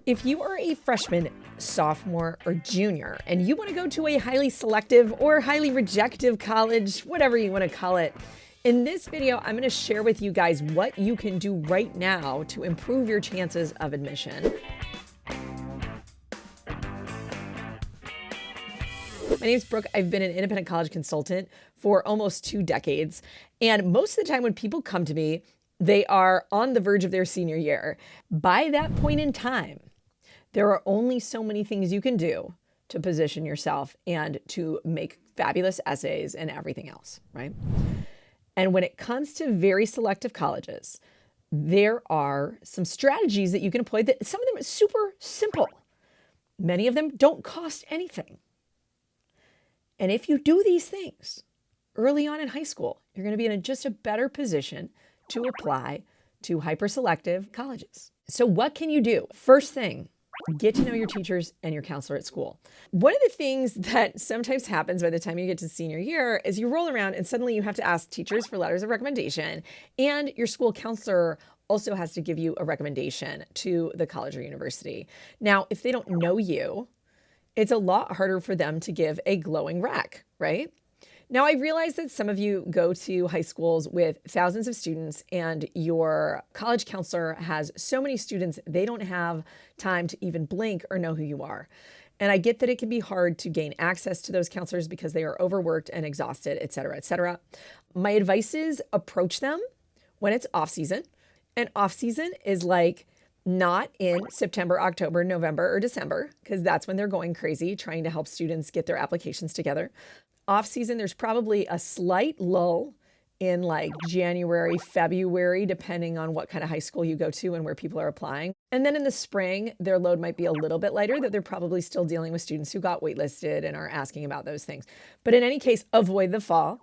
If you are a freshman, sophomore, or junior, and you want to go to a highly selective or highly rejective college, whatever you want to call it, in this video, I'm going to share with you guys what you can do right now to improve your chances of admission. My name is Brooke. I've been an independent college consultant for almost 2 decades. And most of the time when people come to me, they are on the verge of their senior year. By that point in time, there are only so many things you can do to position yourself and to make fabulous essays and everything else, right? And when it comes to very selective colleges, there are some strategies that you can employ that some of them are super simple. Many of them don't cost anything. And if you do these things early on in high school, you're going to be in just a better position to apply to hyper-selective colleges. So what can you do? First thing, get to know your teachers and your counselor at school. One of the things that sometimes happens by the time you get to senior year is you roll around and suddenly you have to ask teachers for letters of recommendation, and your school counselor also has to give you a recommendation to the college or university. Now, if they don't know you, it's a lot harder for them to give a glowing rec, right? Now, I realize that some of you go to high schools with thousands of students and your college counselor has so many students, they don't have time to even blink or know who you are. And I get that it can be hard to gain access to those counselors because they are overworked and exhausted, et cetera, et cetera. My advice is approach them when it's off season. And off season is like not in September, October, November, or December, because that's when they're going crazy trying to help students get their applications together. Off season, there's probably a slight lull in like January, February, depending on what kind of high school you go to and where people are applying. And then in the spring, their load might be a little bit lighter, that they're probably still dealing with students who got waitlisted and are asking about those things. But in any case, avoid the fall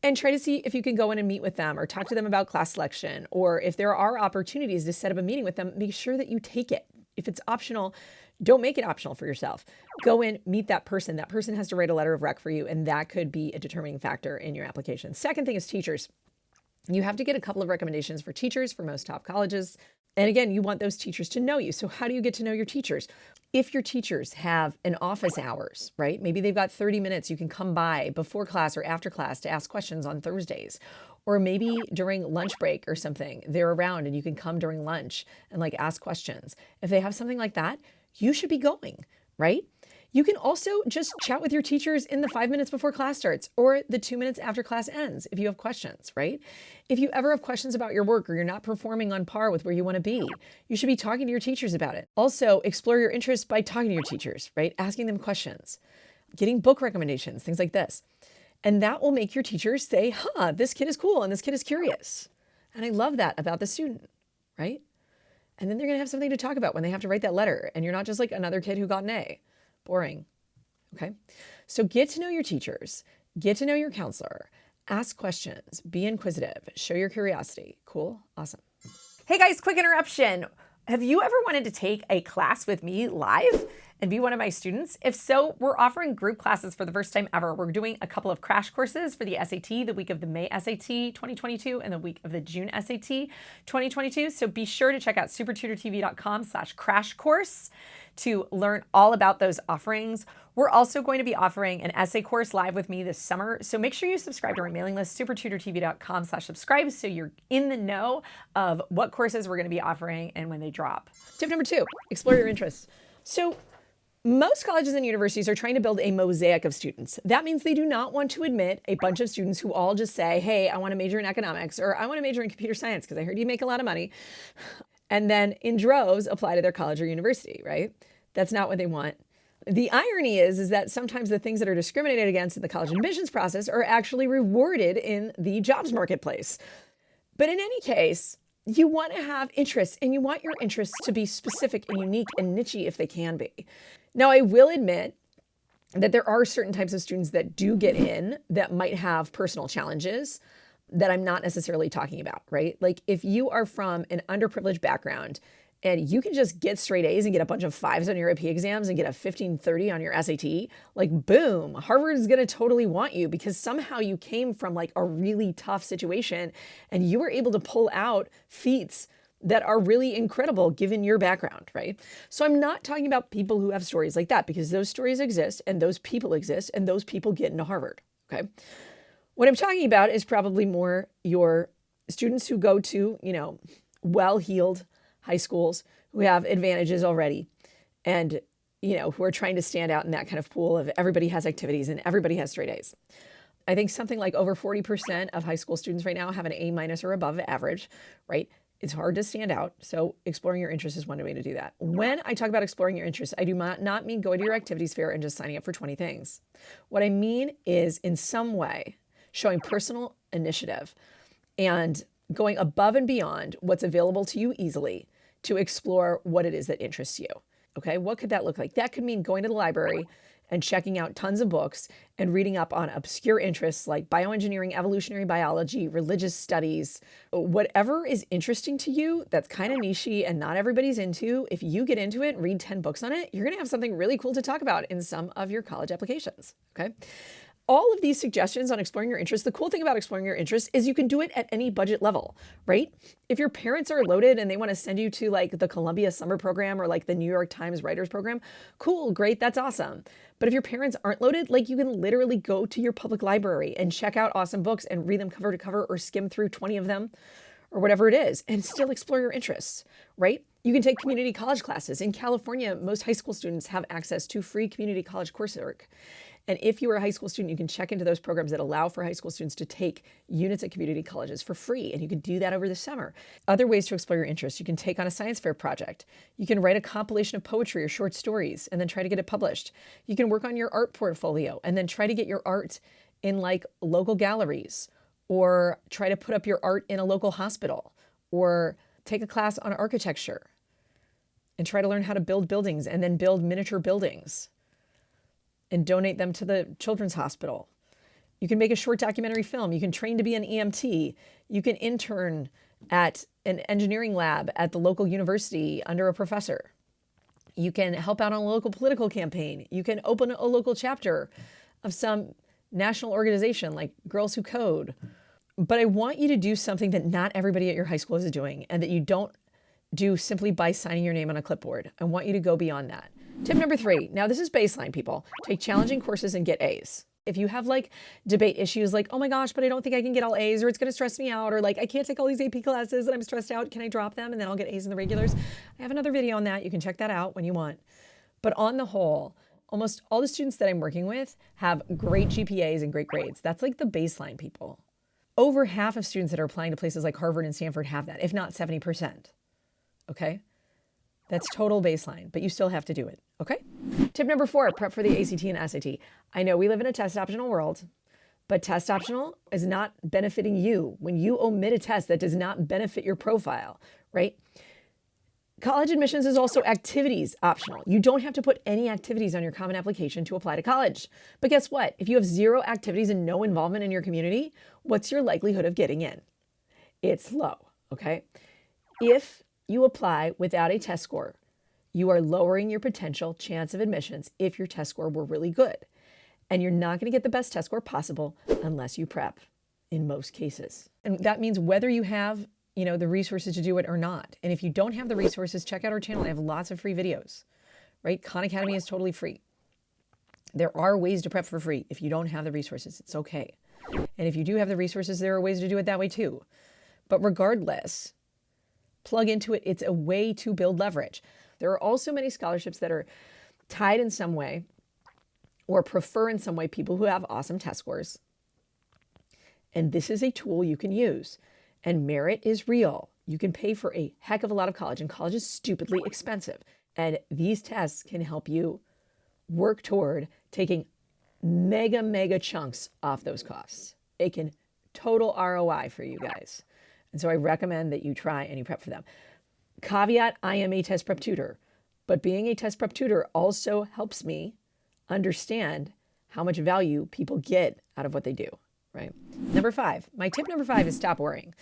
and try to see if you can go in and meet with them or talk to them about class selection. Or if there are opportunities to set up a meeting with them, make sure that you take it. If it's optional, don't make it optional for yourself. Go in, meet that person. That person has to write a letter of rec for you, and that could be a determining factor in your application. Second thing is teachers. You have to get a couple of recommendations for teachers for most top colleges. And again, you want those teachers to know you. So how do you get to know your teachers? If your teachers have an office hours, right? Maybe they've got 30 minutes you can come by before class or after class to ask questions on Thursdays. Or maybe during lunch break or something, they're around and you can come during lunch and like ask questions. If they have something like that, you should be going, right? You can also just chat with your teachers in the 5 minutes before class starts or the 2 minutes after class ends if you have questions, right? If you ever have questions about your work or you're not performing on par with where you want to be, you should be talking to your teachers about it. Also, explore your interests by talking to your teachers, right? Asking them questions, getting book recommendations, things like this. And that will make your teachers say, huh, this kid is cool and this kid is curious. And I love that about the student, right? And then they're going to have something to talk about when they have to write that letter. And you're not just like another kid who got an A. Boring. Okay. So get to know your teachers, get to know your counselor, ask questions, be inquisitive, show your curiosity. Cool. Awesome. Hey guys, quick interruption. Have you ever wanted to take a class with me live and be one of my students? If so, we're offering group classes for the first time ever. We're doing a couple of crash courses for the SAT, the week of the May SAT 2022 and the week of the June SAT 2022. So be sure to check out SupertutorTV.com/crash course to learn all about those offerings. We're also going to be offering an essay course live with me this summer. So make sure you subscribe to our mailing list, SupertutorTV.com/subscribe, so you're in the know of what courses we're going to be offering and when they drop. Tip number 2, explore your interests. So most colleges and universities are trying to build a mosaic of students. That means they do not want to admit a bunch of students who all just say, hey, I want to major in economics, or I want to major in computer science because I heard you make a lot of money, and then in droves apply to their college or university, right? That's not what they want. The irony is that sometimes the things that are discriminated against in the college admissions process are actually rewarded in the jobs marketplace. But in any case, you want to have interests, and you want your interests to be specific and unique and niche-y if they can be. Now, I will admit that there are certain types of students that do get in that might have personal challenges that I'm not necessarily talking about, right? Like if you are from an underprivileged background and you can just get straight A's and get a bunch of 5s on your AP exams and get a 1530 on your SAT, like boom, Harvard is going to totally want you because somehow you came from like a really tough situation and you were able to pull out feats that are really incredible given your background, right? So I'm not talking about people who have stories like that, because those stories exist and those people exist and those people get into Harvard, okay? What I'm talking about is probably more your students who go to, well-heeled high schools, who have advantages already, and, who are trying to stand out in that kind of pool of everybody has activities and everybody has straight A's. I think something like over 40% of high school students right now have an A- or above average, right? It's hard to stand out. So exploring your interests is one way to do that. When I talk about exploring your interests, I do not mean going to your activities fair and just signing up for 20 things. What I mean is in some way showing personal initiative and going above and beyond what's available to you easily to explore what it is that interests you. Okay, what could that look like? That could mean going to the library and checking out tons of books and reading up on obscure interests like bioengineering, evolutionary biology, religious studies, whatever is interesting to you that's kind of niche-y and not everybody's into. If you get into it and read 10 books on it, you're going to have something really cool to talk about in some of your college applications, okay? All of these suggestions on exploring your interests, the cool thing about exploring your interests is you can do it at any budget level, right? If your parents are loaded and they want to send you to like the Columbia Summer Program or like the New York Times Writers Program, cool, great, that's awesome. But if your parents aren't loaded, like you can literally go to your public library and check out awesome books and read them cover to cover or skim through 20 of them or whatever it is and still explore your interests, right? You can take community college classes. In California, most high school students have access to free community college coursework. And if you are a high school student, you can check into those programs that allow for high school students to take units at community colleges for free. And you can do that over the summer. Other ways to explore your interests: you can take on a science fair project. You can write a compilation of poetry or short stories and then try to get it published. You can work on your art portfolio and then try to get your art in like local galleries, or try to put up your art in a local hospital, or take a class on architecture and try to learn how to build buildings and then build miniature buildings and donate them to the children's hospital. You can make a short documentary film. You can train to be an EMT. You can intern at an engineering lab at the local university under a professor. You can help out on a local political campaign. You can open a local chapter of some national organization like Girls Who Code. But I want you to do something that not everybody at your high school is doing and that you don't do simply by signing your name on a clipboard. I want you to go beyond that. Tip number 3. Now this is baseline, people. Take challenging courses and get A's. If you have like debate issues like, oh my gosh, but I don't think I can get all A's, or it's going to stress me out, or like I can't take all these AP classes and I'm stressed out, can I drop them and then I'll get A's in the regulars? I have another video on that. You can check that out when you want. But on the whole, almost all the students that I'm working with have great GPAs and great grades. That's like the baseline, people. Over half of students that are applying to places like Harvard and Stanford have that, if not 70%. Okay? That's total baseline, but you still have to do it, okay? Tip number 4, prep for the ACT and SAT. I know we live in a test optional world, but test optional is not benefiting you. When you omit a test, that does not benefit your profile, right? College admissions is also activities optional. You don't have to put any activities on your common application to apply to college. But guess what? If you have 0 activities and no involvement in your community, what's your likelihood of getting in? It's low, okay? If you apply without a test score, you are lowering your potential chance of admissions if your test score were really good. And you're not going to get the best test score possible unless you prep in most cases. And that means whether you have, the resources to do it or not. And if you don't have the resources, check out our channel. I have lots of free videos, right? Khan Academy is totally free. There are ways to prep for free. If you don't have the resources, it's okay. And if you do have the resources, there are ways to do it that way too. But regardless, plug into it. It's a way to build leverage. There are also many scholarships that are tied in some way or prefer in some way people who have awesome test scores. And this is a tool you can use. And merit is real. You can pay for a heck of a lot of college, and college is stupidly expensive. And these tests can help you work toward taking mega chunks off those costs. It can total ROI for you guys. And so I recommend that you try and you prep for them. Caveat, I am a test prep tutor, but being a test prep tutor also helps me understand how much value people get out of what they do, right? Number 5, my tip number 5 is stop worrying.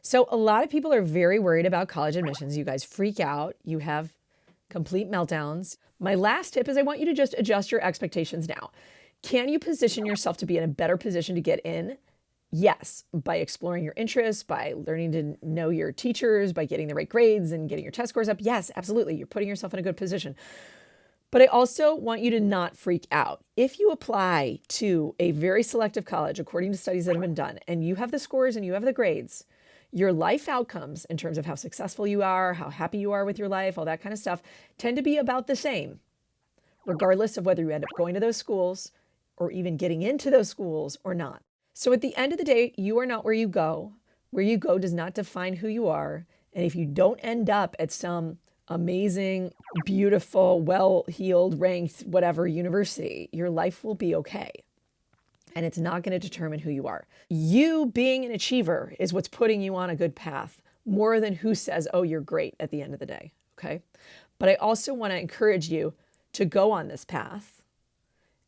So a lot of people are very worried about college admissions. You guys freak out. You have complete meltdowns. My last tip is I want you to just adjust your expectations now. Can you position yourself to be in a better position to get in? Yes, by exploring your interests, by learning to know your teachers, by getting the right grades and getting your test scores up. Yes, absolutely. You're putting yourself in a good position. But I also want you to not freak out. If you apply to a very selective college, according to studies that have been done, and you have the scores and you have the grades, your life outcomes in terms of how successful you are, how happy you are with your life, all that kind of stuff, tend to be about the same, regardless of whether you end up going to those schools or even getting into those schools or not. So at the end of the day, you are not where you go. Where you go does not define who you are. And if you don't end up at some amazing, beautiful, well-heeled, ranked, whatever university, your life will be okay. And it's not going to determine who you are. You being an achiever is what's putting you on a good path, more than who says, oh, you're great at the end of the day, okay? But I also want to encourage you to go on this path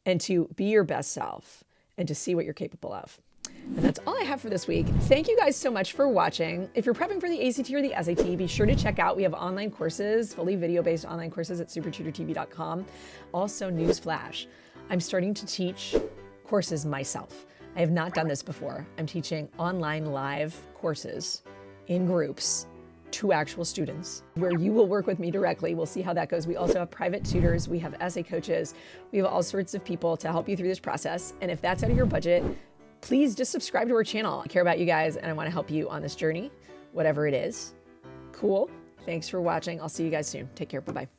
and to be your best self and to see what you're capable of. And that's all I have for this week. Thank you guys so much for watching. If you're prepping for the ACT or the SAT, be sure to check out, we have online courses, fully video-based online courses at SupertutorTV.com. Also, newsflash, I'm starting to teach courses myself. I have not done this before. I'm teaching online live courses in groups to actual students where you will work with me directly. We'll see how that goes. We also have private tutors. We have essay coaches. We have all sorts of people to help you through this process. And if that's out of your budget, please just subscribe to our channel. I care about you guys and I want to help you on this journey, whatever it is. Cool. Thanks for watching. I'll see you guys soon. Take care. Bye-bye.